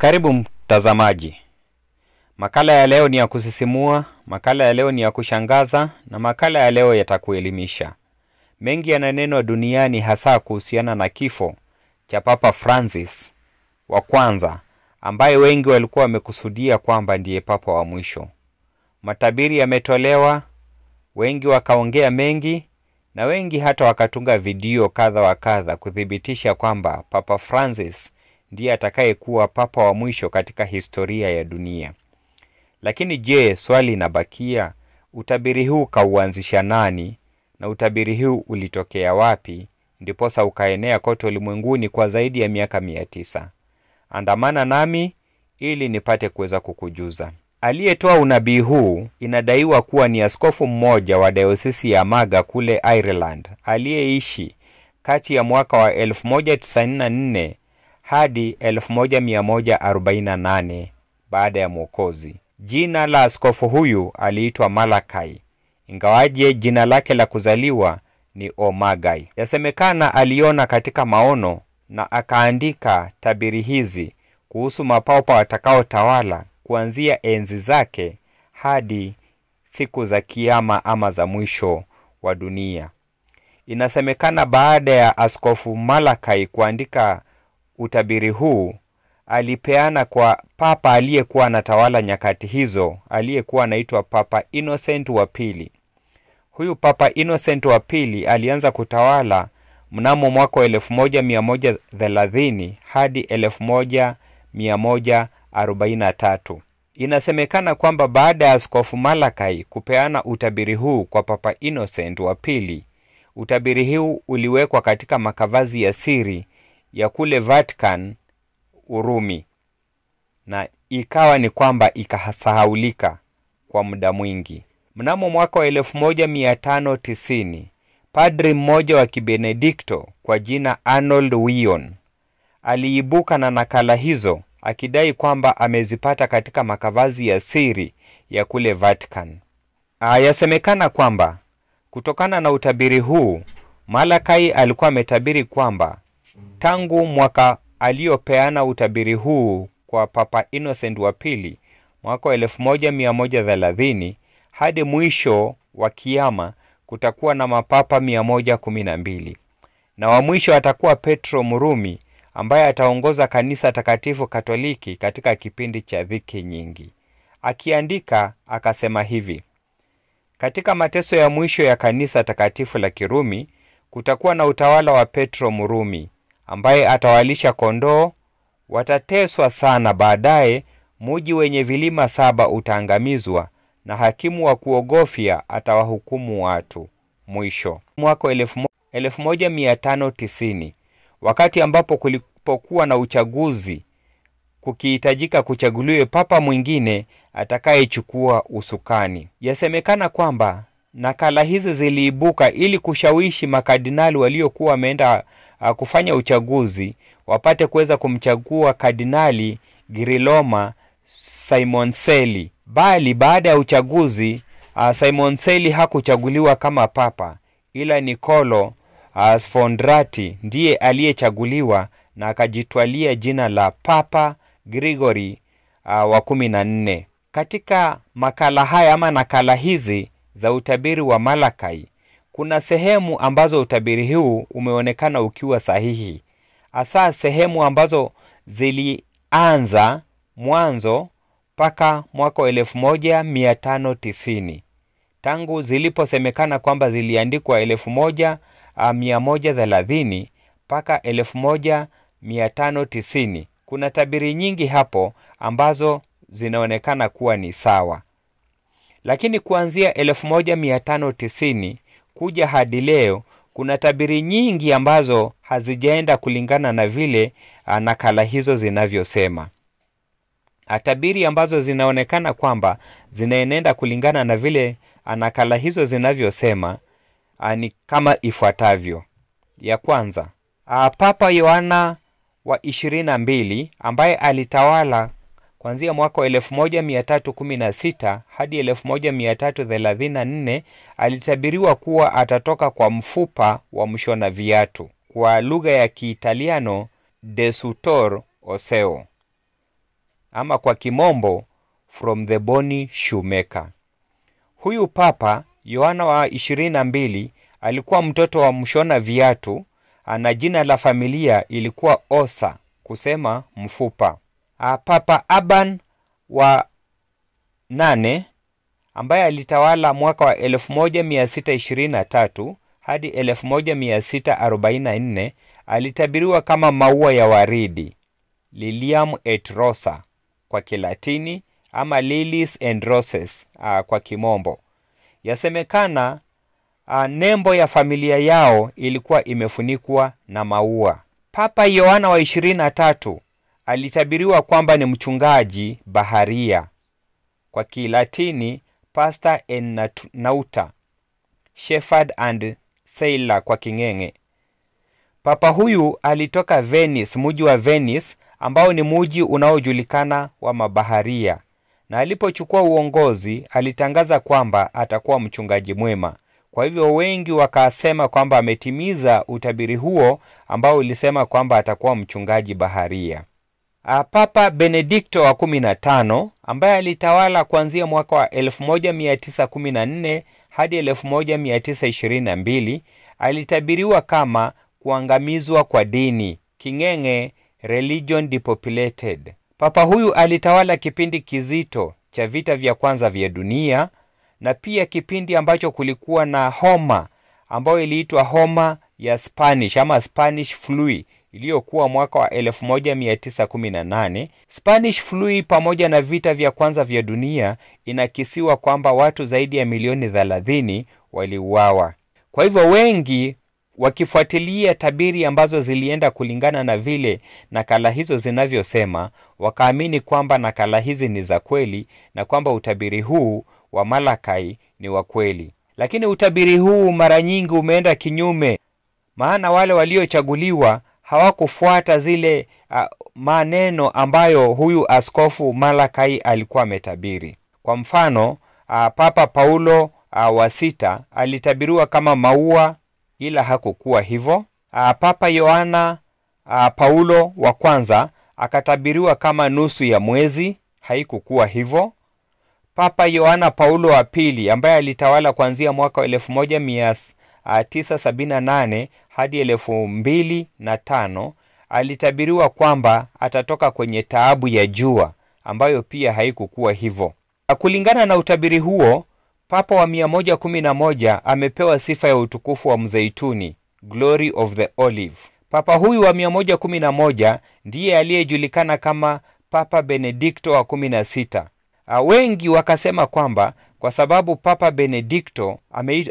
Karibu mtazamaji. Makala ya leo ni ya kusisimua, makala ya leo ni ya kushangaza na makala ya leo yatakuelimisha. Mengi yananenwa duniani hasa kuhusiana na kifo cha Papa Francis wa kwanza, ambaye wengi walikuwa wamekusudia kwamba ndiye papa wa mwisho. Matabiri yametolewa, wengi wakaongea mengi na wengi hata wakatunga video kadha wa kadha kuthibitisha kwamba Papa Francis ndiye atakayekuwa papa wa mwisho katika historia ya dunia. Lakini je, swali linabakia, utabiri huu kauanzisha nani na utabiri huu ulitokea wapi ndiposa ukaenea kote ulimwenguni kwa zaidi ya miaka 900? Andamana nami ili nipate kuweza kukujuza. Aliyetoa unabii huu inadaiwa kuwa ni askofu mmoja wa diocese ya Maga kule Ireland, aliyeishi kati ya mwaka wa 1194 hadi 1148 baada ya Mwokozi. Jina la askofu huyu aliitwa Malachi, ingawaje jina lake la kuzaliwa ni Omagai. Yasemekana aliona katika maono na akaandika tabiri hizi kuhusu mapapa watakaotawala kuanzia enzi zake hadi siku za kiyama ama za mwisho wa dunia. Inasemekana baada ya askofu Malachi kuandika utabiri huu, alipeana kwa papa aliyekuwa anatawala nyakati hizo, aliyekuwa anaitwa Papa Innocent wa pili. Huyu Papa Innocent wa pili alianza kutawala mnamo mwaka 1130 hadi 1143. Inasemekana kwamba baada ya askofu Malachi kupeana utabiri huu kwa Papa Innocent wa pili, utabiri huu uliwekwa katika makavazi ya siri ya kule Vatican, Urumi, na ikawa ni kwamba ikasahaulika kwa muda mwingi. Mnamo mwaka wa 1590, padri mmoja wa Kibenedikto kwa jina Arnold Wion aliibuka na nakala hizo akidai kwamba amezipata katika makavazi ya siri ya kule Vatican. Yasemekana kwamba kutokana na utabiri huu, Malachi alikuwa ametabiri kwamba tangu mwaka aliopeana utabiri huu kwa Papa Innocent wa pili, mwaka wa 1130, hadi mwisho wa kiyama kutakuwa na mapapa 112. Na wa mwisho atakuwa Petro Mrumi, ambaye ataongoza kanisa takatifu Katoliki katika kipindi cha dhiki nyingi. Akiandika akasema hivi: katika mateso ya mwisho ya kanisa takatifu la Kirumi kutakuwa na utawala wa Petro Mrumi, ambaye atawalisha kondoo. Watateswa sana. Baadaye mji wenye vilima 7 utaangamizwa na hakimu wa kuogofya atawahukumu watu. Mwisho mwaka 1590, wakati ambapo kulipokuwa na uchaguzi, kukihitajika kuchaguliwe papa mwingine atakayechukua usukani. Yasemekana kwamba nakala hizi ziliibuka ili kushawishi makardinali waliokuwa wameenda kufanya uchaguzi wapate kuweza kumchagua Kardinali Girolamo Simoncelli. Bali baada ya uchaguzi, Simoncelli hakuchaguliwa kama papa, ila Niccolo Sfondrati ndiye aliyechaguliwa na akajitwalia jina la Papa Gregory wa 14. Katika makala haya ama nakala hizi za utabiri wa Malachi, kuna sehemu ambazo utabiri huu umeonekana ukiwa sahihi. Hasa sehemu ambazo zilianza mwanzo paka mwaka 1590. Tangu ziliposemekana kwamba ziliandikwa 1130 paka 1590. Kuna tabiri nyingi hapo ambazo zinaonekana kuwa ni sawa. Lakini kuanzia 1590 kuja hadi leo kuna tabiri nyingi ambazo hazijaenda kulingana na vile nakala hizo zinavyosema. Tabiri ambazo zinaonekana kwamba zinaenenda kulingana na vile nakala hizo zinavyosema ni kama ifuatavyo. Ya kwanza, Papa Yohana wa 22 ambaye alitawala kuanzia mwaka 1316 hadi 1334 alitabiriwa kuwa atatoka kwa mfupa wa mshona viatu, kwa lugha ya Kiitaliano de sutor oseo. ama kwa kimombo from the bony shoemaker. Huyu Papa Yohana wa 22 alikuwa mtoto wa mshona viatu, na jina la familia ilikuwa Osa, kusema mfupa. Papa Urban wa 8 ambaye alitawala mwaka wa 1623 hadi 1644 alitabiriwa kama maua ya waridi, Lilium et Rosa kwa Kilatini, ama Lilies and Roses kwa kimombo. Yasemekana nembo ya familia yao ilikuwa imefunikwa na maua. Papa Yohana wa 23 alitabiriwa kwamba ni mchungaji baharia, kwa Kilatini pastor en nauta, shepherd and sailor kwa King'eng'e. Papa huyu alitoka Venice, mji wa Venice ambao ni mji unaojulikana wa mabaharia, na alipochukua uongozi alitangaza kwamba atakuwa mchungaji mwema. Kwa hivyo wengi wakasema kwamba ametimiza utabiri huo ambao ulisema kwamba atakuwa mchungaji baharia. Papa Benedikto wa 15 ambaye alitawala kuanzia mwaka wa 1914 hadi 1922 alitabiriwa kama kuangamizwa kwa dini, King'eng'e religion depopulated. Papa huyu alitawala kipindi kizito cha vita vya kwanza vya dunia, na pia kipindi ambacho kulikuwa na homa ambayo iliitwa homa ya Spanish ama Spanish flu iliyokuwa mwaka wa 1918. Spanish flu pamoja na vita vya kwanza vya dunia inakisiwa kwamba watu zaidi ya milioni 30 waliuawa. Kwa hivyo wengi wakifuatilia tabiri ambazo zilienda kulingana na vile nakala hizo zinavyosema, wakaamini kwamba nakala hizi ni za kweli na kwamba utabiri huu wa Malakai ni wa kweli. Lakini utabiri huu mara nyingi umeenda kinyume, maana wale waliochaguliwa hawakufuata zile maneno ambayo huyu askofu Malakai alikuwa ametabiri. Kwa mfano, Papa Paulo wa 6 alitabiriwa kama maua, ila hakukuwa hivyo. Papa Yohana Paulo wa 1 akatabiriwa kama nusu ya mwezi, haikukuwa hivyo. Papa Yohana Paulo wa 2 ambaye alitawala kuanzia mwaka wa 1978 hadi 2005 alitabiriwa kwamba atatoka kwenye taabu ya jua, ambayo pia haikukuwa hivyo. Kulingana na utabiri huo, Papa wa 111 amepewa sifa ya utukufu wa mzeituni, glory of the olive. Papa huyu wa 111 ndiye aliyejulikana kama Papa Benedikto wa 16. Wengi wakasema kwamba kwa sababu Papa Benedikto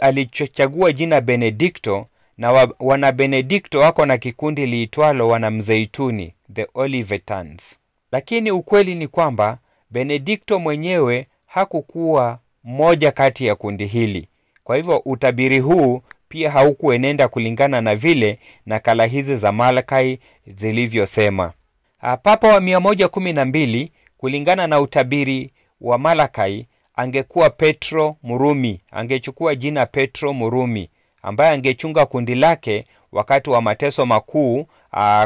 alichagua jina Benedikto, na wana Benedikto wako na kikundi liitwalo wana mzeituni, the Olivetans. Lakini ukweli ni kwamba Benedikto mwenyewe hakukuwa mmoja kati ya kundi hili. Kwa hivyo utabiri huu pia haukuenenda kulingana na vile nakala hizi za Malakai zilivyosema. Papa wa 112 kulingana na utabiri wa Malakai angekuwa Petro Murumi, angechukua jina Petro Murumi, ambaye angechunga kundi lake wakati wa mateso makuu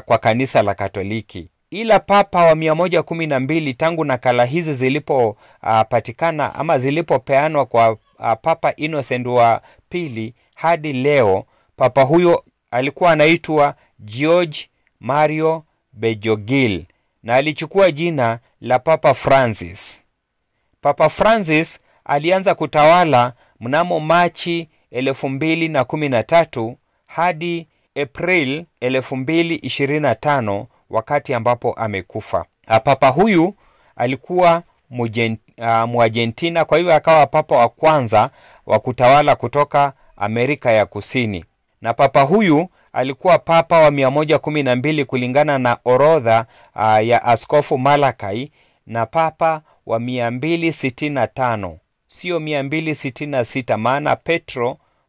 kwa kanisa la Katoliki. Ila Papa wa 112 tangu nakala hizi zilipopatikana ama zilipopeanwa kwa Papa Innocent wa 2 hadi leo, Papa huyo alikuwa anaitwa George Mario Bejogil na alichukua jina la Papa Francis. Papa Francis alianza kutawala mnamo Machi 2013 hadi April 2025 wakati ambapo amekufa. Papa huyu alikuwa Muargentina, kwa hiyo akawa papa wa kwanza wa kutawala kutoka Amerika ya Kusini. Na papa huyu alikuwa papa wa 112 kulingana na orodha ya askofu Malakai, na papa wa 265, sio 266, maana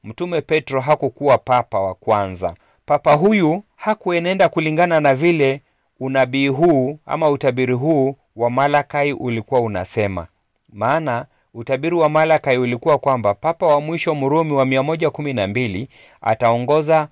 Mtume Petro hakukuwa papa wa kwanza. Papa huyu hakuenenda kulingana na vile unabii huu ama utabiri huu wa Malakai ulikuwa unasema. Maana utabiri wa Malakai ulikuwa kwamba papa wa mwisho Murumi wa 112 ataongoza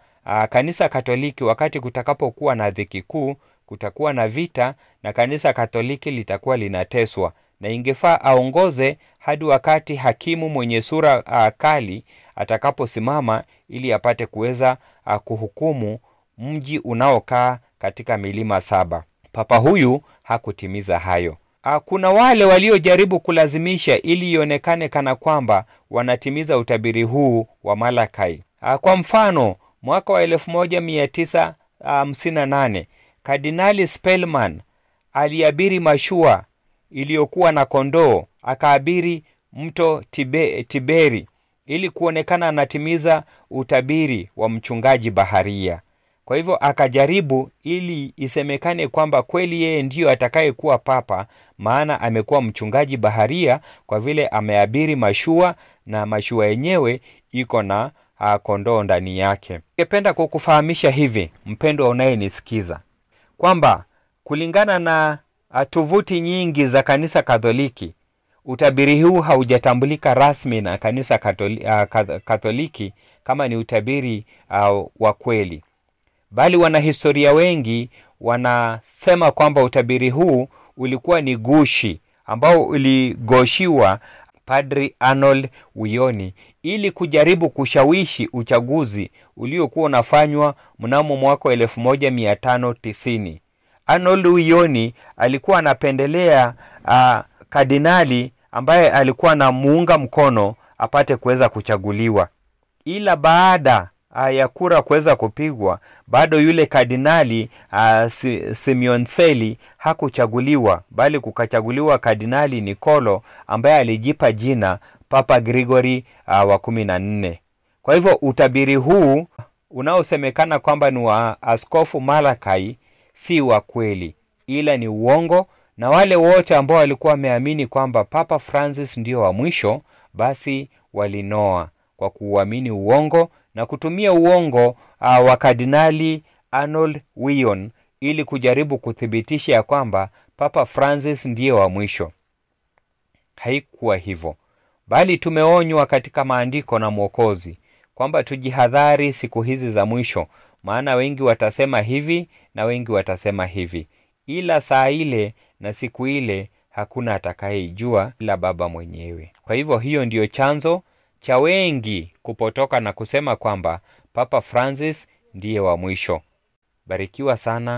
kanisa Katoliki wakati kutakapokuwa na dhiki kuu, kutakuwa na vita na kanisa Katoliki litakuwa linateswa, na ingefaa aongoze hadi wakati hakimu mwenye sura kali atakaposimama ili apate kuweza kuhukumu mji unaokaa katika milima 7. Papa huyu hakutimiza hayo. Kuna wale waliojaribu kulazimisha ili ionekane kana kwamba wanatimiza utabiri huu wa Malakai. Kwa mfano, mwaka wa 1958 Kardinali Spellman aliabiri mashua iliyokuwa na kondoo, akaabiri mto Tiberi ili kuonekana anatimiza utabiri wa mchungaji baharia. Kwa hivyo akajaribu ili isemekane kwamba kweli yeye ndiyo atakayekuwa papa, maana amekuwa mchungaji baharia kwa vile ameabiri mashua, na mashua yenyewe iko na kondoo ndani yake. Ningependa kukufahamisha hivi, mpendwa unayenisikiza, kwamba kulingana na tovuti nyingi za kanisa Katoliki, utabiri huu haujatambulika rasmi na kanisa Katoliki kama ni utabiri wa kweli. Bali wanahistoria wengi wanasema kwamba utabiri huu ulikuwa ni gushi ambao uligoshiwa Padri Arnold Wioni ili kujaribu kushawishi uchaguzi uliokuwa unafanywa mnamo mwaka 1590. Arnold Wioni alikuwa anapendelea kardinali ambaye alikuwa na muunga mkono apate kuweza kuchaguliwa. Ila baada ya kura kuweza kupigwa, bado yule kardinali Simeoncelli hakuchaguliwa, bali kukachaguliwa Kardinali Nicolo ambaye alijipa jina Papa Gregory wa 14. Kwa hivyo utabiri huu unaosemekana kwamba ni wa Askofu Malakai si wa kweli, ila ni uongo, na wale wote ambao walikuwa wameamini kwamba Papa Francis ndio wa mwisho, basi walinoa kwa kuamini uongo na kutumia uongo wa Kardinali Arnold Wion ili kujaribu kuthibitisha ya kwamba Papa Francis ndiye wa mwisho. Haikuwa hivyo, bali tumeonywa katika maandiko na Mwokozi kwamba tujihadhari siku hizi za mwisho, maana wengi watasema hivi na wengi watasema hivi, ila saa ile na siku ile hakuna atakayejua ila Baba mwenyewe. Kwa hivyo hiyo ndiyo chanzo cha wengi kupotoka na kusema kwamba Papa Francis ndiye wa mwisho. Barikiwa sana.